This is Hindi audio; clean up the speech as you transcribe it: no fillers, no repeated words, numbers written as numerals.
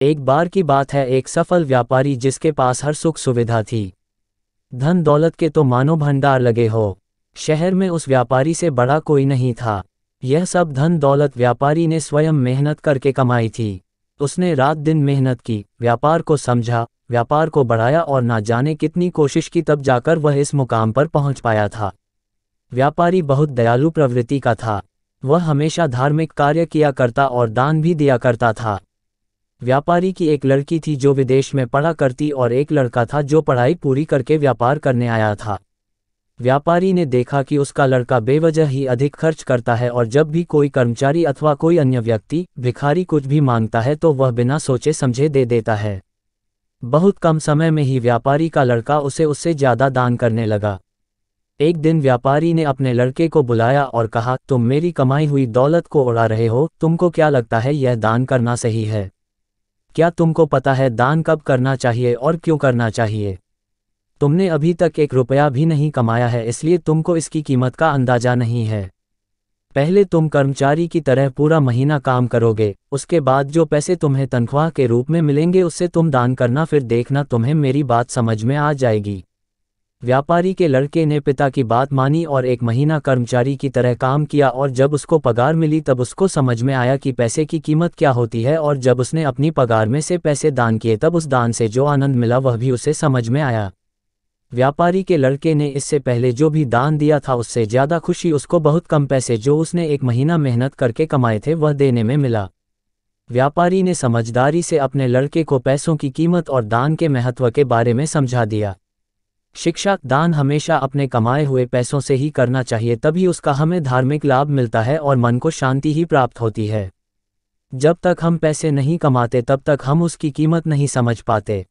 एक बार की बात है, एक सफल व्यापारी जिसके पास हर सुख सुविधा थी, धन दौलत के तो मानो भंडार लगे हो। शहर में उस व्यापारी से बड़ा कोई नहीं था। यह सब धन दौलत व्यापारी ने स्वयं मेहनत करके कमाई थी। उसने रात दिन मेहनत की, व्यापार को समझा, व्यापार को बढ़ाया और ना जाने कितनी कोशिश की, तब जाकर वह इस मुकाम पर पहुंच पाया था। व्यापारी बहुत दयालु प्रवृत्ति का था। वह हमेशा धार्मिक कार्य किया करता और दान भी दिया करता था। व्यापारी की एक लड़की थी जो विदेश में पढ़ा करती और एक लड़का था जो पढ़ाई पूरी करके व्यापार करने आया था। व्यापारी ने देखा कि उसका लड़का बेवजह ही अधिक खर्च करता है और जब भी कोई कर्मचारी अथवा कोई अन्य व्यक्ति, भिखारी कुछ भी मांगता है तो वह बिना सोचे समझे दे देता है। बहुत कम समय में ही व्यापारी का लड़का उससे ज़्यादा दान करने लगा। एक दिन व्यापारी ने अपने लड़के को बुलाया और कहा, तुम मेरी कमाई हुई दौलत को उड़ा रहे हो, तुमको क्या लगता है यह दान करना सही है? क्या तुमको पता है दान कब करना चाहिए और क्यों करना चाहिए? तुमने अभी तक 1 रुपया भी नहीं कमाया है, इसलिए तुमको इसकी कीमत का अंदाजा नहीं है। पहले तुम कर्मचारी की तरह पूरा महीना काम करोगे, उसके बाद जो पैसे तुम्हें तनख्वाह के रूप में मिलेंगे उससे तुम दान करना, फिर देखना तुम्हें मेरी बात समझ में आ जाएगी। व्यापारी के लड़के ने पिता की बात मानी और 1 महीना कर्मचारी की तरह काम किया और जब उसको पगार मिली तब उसको समझ में आया कि पैसे की कीमत क्या होती है, और जब उसने अपनी पगार में से पैसे दान किए तब उस दान से जो आनंद मिला वह भी उसे समझ में आया। व्यापारी के लड़के ने इससे पहले जो भी दान दिया था उससे ज़्यादा खुशी उसको बहुत कम पैसे जो उसने 1 महीना मेहनत करके कमाए थे वह देने में मिला। व्यापारी ने समझदारी से अपने लड़के को पैसों की कीमत और दान के महत्व के बारे में समझा दिया। शिक्षा, दान हमेशा अपने कमाए हुए पैसों से ही करना चाहिए, तभी उसका हमें धार्मिक लाभ मिलता है और मन को शांति ही प्राप्त होती है। जब तक हम पैसे नहीं कमाते तब तक हम उसकी कीमत नहीं समझ पाते।